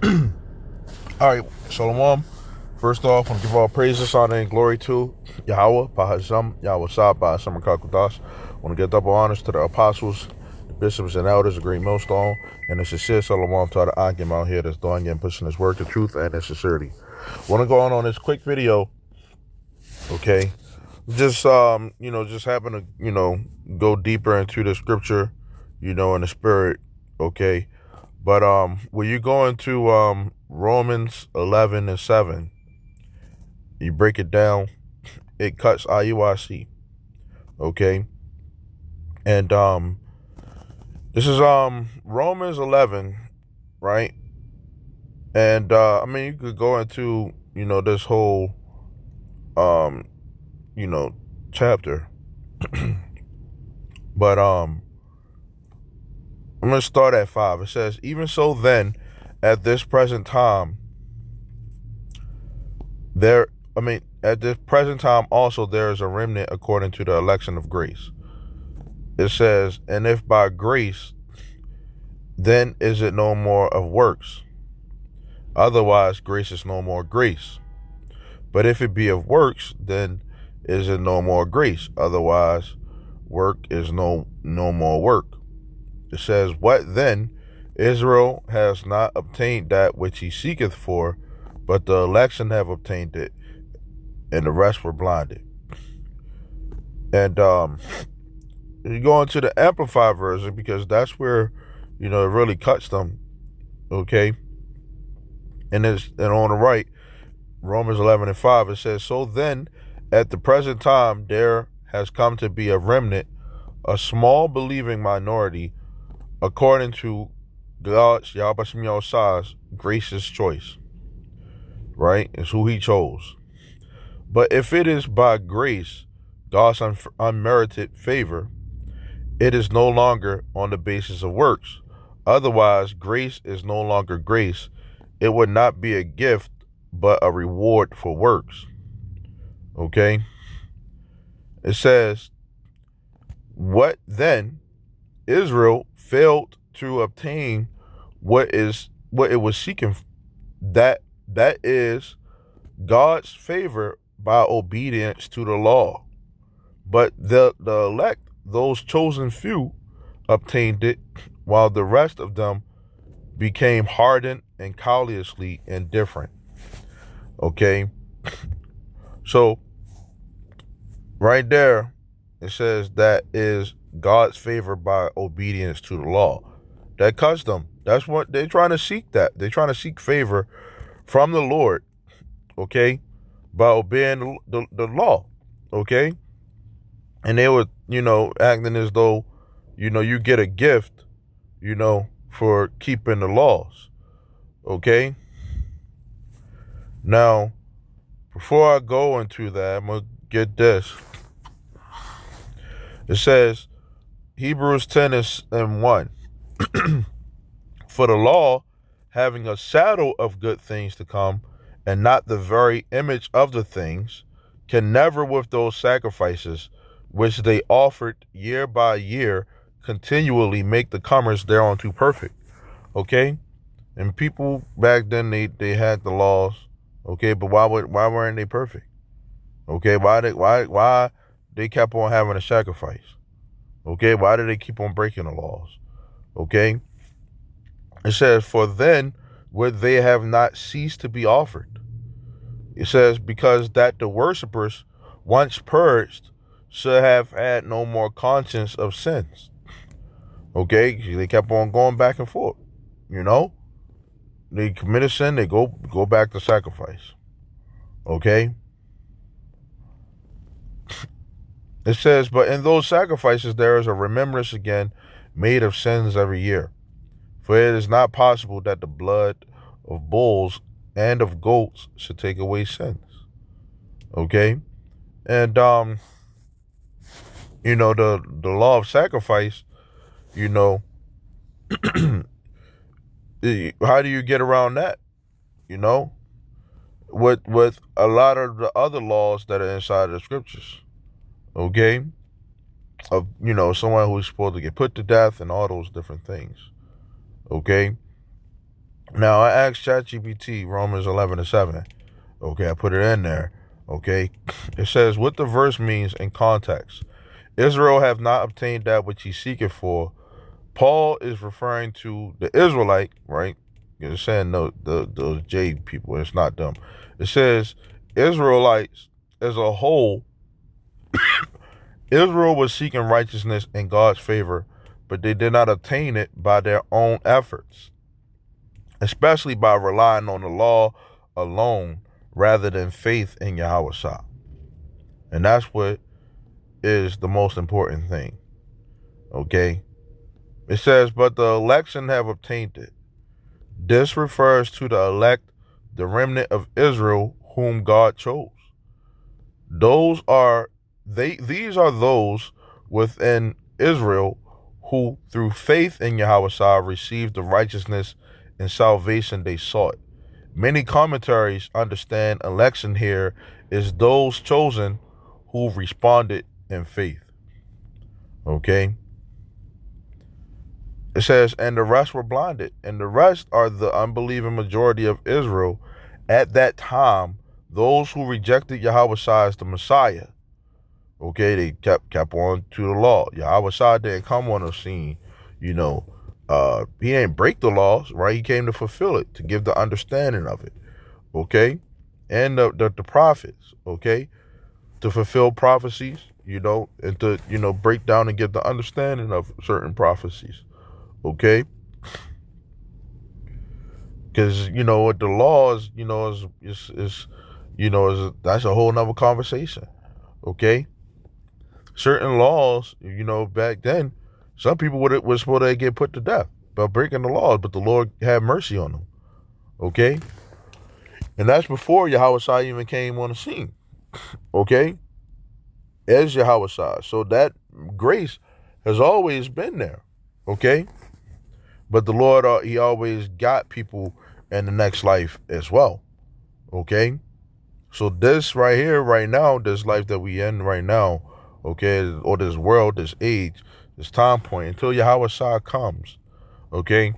All right, Shalom. First off, I want to give all praises, honor, and glory to Yahweh, Bahasham, Yahweh Shah, Bahasham, Kakudas. I want to give double honors to the apostles, the bishops, and elders, the great millstone, and the sincere Shalom to the Agim out here that's doing and pushing his word to truth and in sincerity. I want to go on this quick video, okay? Just, just happen to, go deeper into the scripture, in the spirit, okay? But when you go into Romans 11 and 7, you break it down, it cuts IUIC, okay? And this is Romans 11, right? And you could go into, this whole chapter. But I'm going to start at 5. It says, even so then, at this present time, at this present time also there is a remnant according to the election of grace. It says, and if by grace, then is it no more of works. Otherwise, grace is no more grace. But if it be of works, then is it no more grace. Otherwise, work is no more work. It says, what then? Israel has not obtained that which he seeketh for, but the election have obtained it, and the rest were blinded. And you go into the Amplified version, because that's where, it really cuts them, okay? And on the right, Romans 11 and 5, it says, so then, at the present time, there has come to be a remnant, a small believing minority, according to God's, Yahweh's gracious choice, right? It's who he chose. But if it is by grace, God's unmerited favor, it is no longer on the basis of works. Otherwise, grace is no longer grace. It would not be a gift, but a reward for works. Okay? It says, what then? Israel failed to obtain what it was seeking, that is God's favor by obedience to the law. But the elect, those chosen few, obtained it, while the rest of them became hardened and callously indifferent. Okay? So, right there, it says that is God's favor by obedience to the law. That cuts them. That's what they're trying to seek. They're trying to seek favor from the Lord, okay, by obeying the law, okay? And they were, acting as though, you get a gift, for keeping the laws, okay? Now, before I go into that, I'm going to get this. It says, Hebrews 10 and 1. For the law, having a shadow of good things to come, and not the very image of the things, can never with those sacrifices which they offered year by year continually make the comers thereunto perfect. Okay? And people back then, they had the laws, okay, but why weren't they perfect? Okay, why they kept on having a sacrifice? Okay, why did they keep on breaking the laws? Okay? It says, for then would they have not ceased to be offered. It says, because that the worshippers, once purged, should have had no more conscience of sins. Okay? They kept on going back and forth. They committed sin, they go back to sacrifice. Okay? It says, but in those sacrifices there is a remembrance again made of sins every year. For it is not possible that the blood of bulls and of goats should take away sins. Okay? And the law of sacrifice, how do you get around that? With a lot of the other laws that are inside of the scriptures. Okay? Of someone who's supposed to get put to death and all those different things. Okay? Now, I asked ChatGPT Romans 11:7. Okay, I put it in there. Okay, it says what the verse means in context. Israel have not obtained that which he seeketh for. Paul is referring to the Israelite, right? It's saying no, those J people. It's not them. It says Israelites as a whole. Israel was seeking righteousness in God's favor, but they did not obtain it by their own efforts, especially by relying on the law alone rather than faith in Yahweh. And that's what is the most important thing. Okay? It says, but the election have obtained it. This refers to the elect, the remnant of Israel, whom God chose. These are those within Israel who through faith in Yahweh received the righteousness and salvation they sought. Many commentaries understand election here is those chosen who responded in faith. Okay? It says, and the rest were blinded. And the rest are the unbelieving majority of Israel at that time, those who rejected Yahweh as the Messiah. Okay, they kept on to the law. Yahweh didn't come on the scene, you know. He didn't break the laws, right? He came to fulfill it, to give the understanding of it. Okay? And the prophets, okay? To fulfill prophecies, and to, break down and give the understanding of certain prophecies. Okay? Because, what the laws, that's a whole nother conversation. Okay? Certain laws, back then, some people were supposed to get put to death by breaking the laws, but the Lord had mercy on them. Okay? And that's before Yahweh even came on the scene. Okay? As Yahweh. So that grace has always been there. Okay? But the Lord, he always got people in the next life as well. Okay? So this right here, right now, this life that we in right now, okay, or this world, this age, this time point, until Yahweh comes, okay,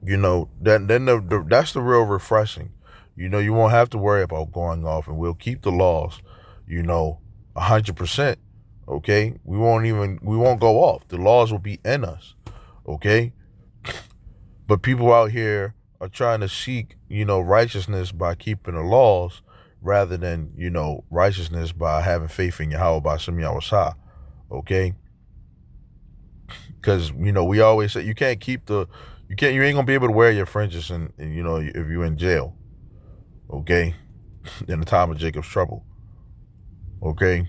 that's the real refreshing. You won't have to worry about going off, and we'll keep the laws, 100%. Okay, we won't go off. The laws will be in us. Okay, but people out here are trying to seek, righteousness by keeping the laws rather than, righteousness by having faith in Yahweh by some Yahweh. Okay? Because, we always say you ain't gonna be able to wear your fringes and if you're in jail. Okay? In the time of Jacob's trouble. Okay?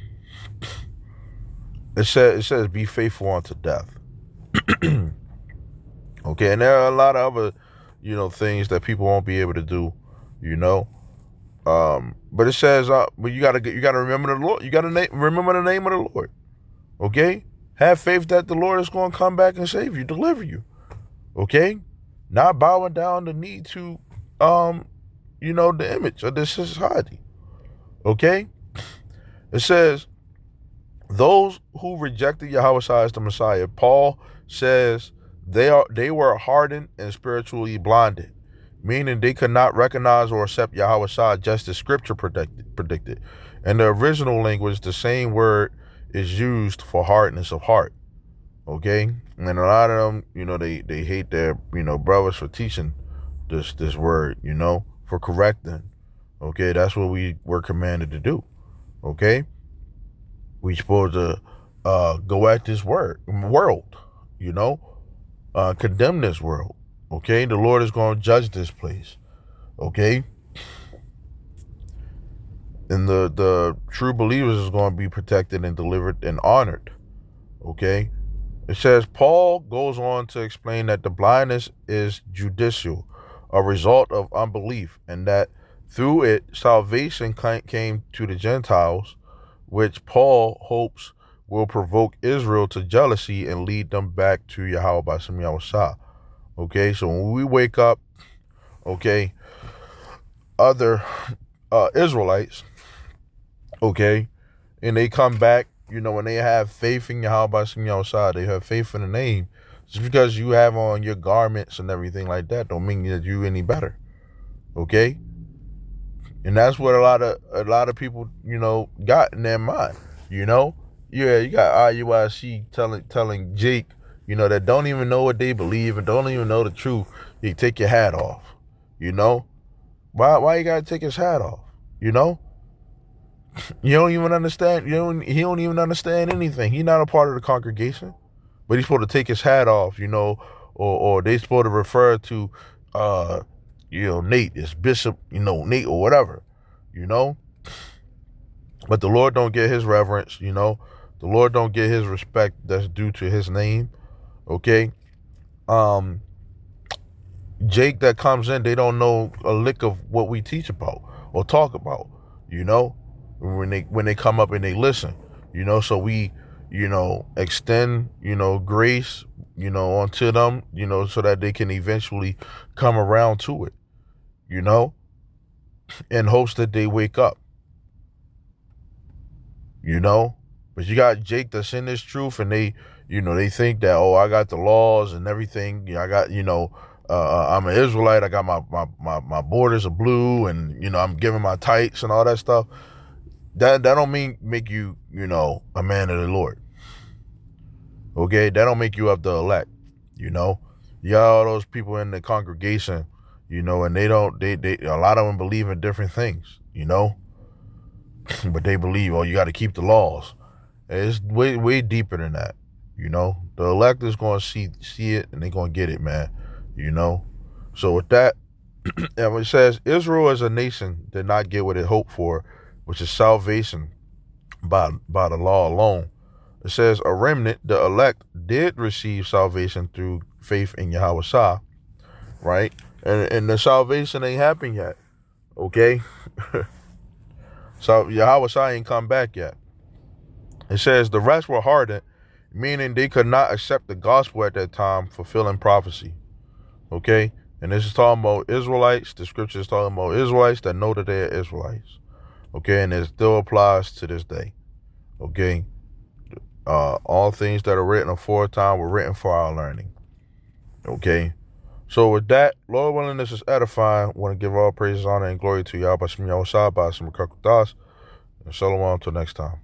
It says be faithful unto death. Okay, and there are a lot of other, things that people won't be able to do, but it says, but you gotta remember the Lord. You gotta remember the name of the Lord. Okay, have faith that the Lord is going to come back and save you, deliver you. Okay, not bowing down the knee to, the image of this society. Okay, it says those who rejected Yahweh as the Messiah. Paul says they were hardened and spiritually blinded, meaning they could not recognize or accept Yahweh just as Scripture predicted. In the original language, the same word is used for hardness of heart. Okay, and a lot of them, they hate their brothers for teaching this word, for correcting. Okay, that's what we were commanded to do. Okay, we supposed to go at this world, condemn this world. Okay, the Lord is going to judge this place. Okay, and the true believers is going to be protected and delivered and honored. Okay, it says Paul goes on to explain that the blindness is judicial, a result of unbelief, and that through it salvation came to the Gentiles, which Paul hopes will provoke Israel to jealousy and lead them back to Yahweh by some Yahweh. Okay, so when we wake up, okay, other Israelites, okay, and they come back, when they have faith in Yahweh by some Yahweh, they have faith in the name, Just because you have on your garments and everything like that don't mean that you any better. Okay? And that's what a lot of people, got in their mind. Yeah, you got IUIC telling Jake, that don't even know what they believe and don't even know the truth. You take your hat off. Why you gotta take his hat off? You don't even understand. He don't even understand anything. He's not a part of the congregation, but he's supposed to take his hat off. Or they supposed to refer to, Nate as Bishop, Nate or whatever, But the Lord don't get his reverence, The Lord don't get his respect that's due to his name. Okay. Jake that comes in, they don't know a lick of what we teach about or talk about, when they come up and they listen, so we, extend, grace, onto them, so that they can eventually come around to it, in hopes that they wake up, but you got Jake that's in this truth and they, they think that, oh, I got the laws and everything. I got, I'm an Israelite. I got my borders are blue and, I'm giving my tights and all that stuff. That don't make you, a man of the Lord. Okay. That don't make you of the elect, You got all those people in the congregation, and they a lot of them believe in different things, but they believe, oh, you got to keep the laws. It's way, way deeper than that. The elect is going to see it and they're going to get it, man. So with that, and it says Israel as a nation did not get what it hoped for, which is salvation by the law alone. It says a remnant, the elect, did receive salvation through faith in Yahweh Shah, right? And the salvation ain't happened yet. Okay. So Yahweh Shah ain't come back yet. It says the rest were hardened, meaning they could not accept the gospel at that time, fulfilling prophecy. Okay? And this is talking about Israelites. The scripture is talking about Israelites that know that they are Israelites. Okay? And it still applies to this day. Okay? All things that are written aforetime were written for our learning. Okay? So with that, Lord willing, this is edifying. I want to give all praises, honor, and glory to Yahweh Shah, Ba'ashem Kakutas, and Shalom until next time.